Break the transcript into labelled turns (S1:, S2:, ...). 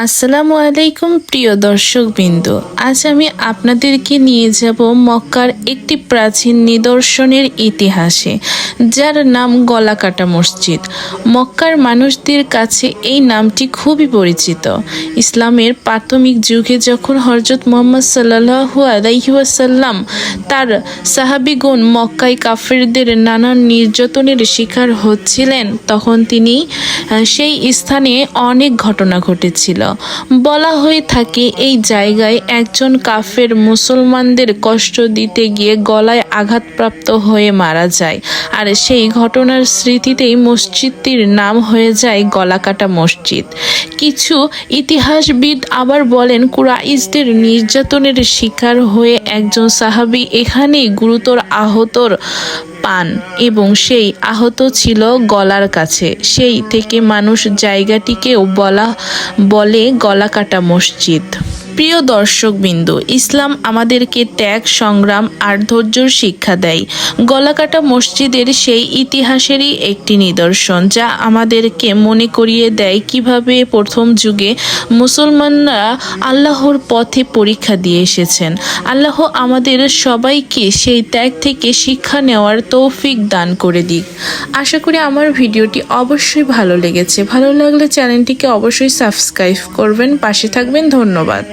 S1: আসসালামু আলাইকুম প্রিয় দর্শকবৃন্দ, আজ আমি আপনাদেরকে নিয়ে যাব মক্কার একটি প্রাচীন নিদর্শনের ইতিহাসে, যার নাম গলাকাটা মসজিদ। মক্কার মানুষদের কাছে এই নামটি খুবই পরিচিত। ইসলামের প্রাথমিক যুগে যখন হযরত মুহাম্মদ সাল্লাল্লাহু আলাইহি ওয়াসাল্লাম তার সাহাবীগণ মক্কায় কাফেরদের নানান নির্যাতনের শিকার হচ্ছিলেন, তখন তিনি সেই স্থানে অনেক ঘটনা ঘটেছিল। বলা হয়ে থাকে এই জায়গায় একজন কাফের মুসলমানদের কষ্ট দিতে গিয়ে গলায় আঘাতপ্রাপ্ত হয়ে মারা যায়, আর সেই ঘটনার স্মৃতিতেই মসজিদটির নাম হয়ে যায় গলাকাটা মসজিদ। কিছু ইতিহাসবিদ আবার বলেন, কুরাইশদের নির্যাতনের শিকার হয়ে একজন সাহাবী এখানেই গুরুতর আহতর পান এবং সেই আহত ছিল গলার কাছে। সেই থেকে মানুষ জায়গাটিকেও বলে গলাকাটা মসজিদ। প্রিয় দর্শকবৃন্দ, ইসলাম আমাদেরকে ত্যাগ, সংগ্রাম আর ধৈর্যের শিক্ষা দেয়। গলাকাটা মসজিদের সেই ইতিহাসেরই একটি নিদর্শন, যা আমাদেরকে মনে করিয়ে দেয় কিভাবে প্রথম যুগে মুসলমানরা আল্লাহর পথে পরীক্ষা দিয়ে এসেছেন। আল্লাহ আমাদের সবাইকে সেই ত্যাগ থেকে শিক্ষা নেওয়ার তৌফিক দান করে দিক। আশা করি আমার ভিডিওটি অবশ্যই ভালো লেগেছে। ভালো লাগলে চ্যানেলটিকে অবশ্যই সাবস্ক্রাইব করবেন, পাশে থাকবেন। ধন্যবাদ।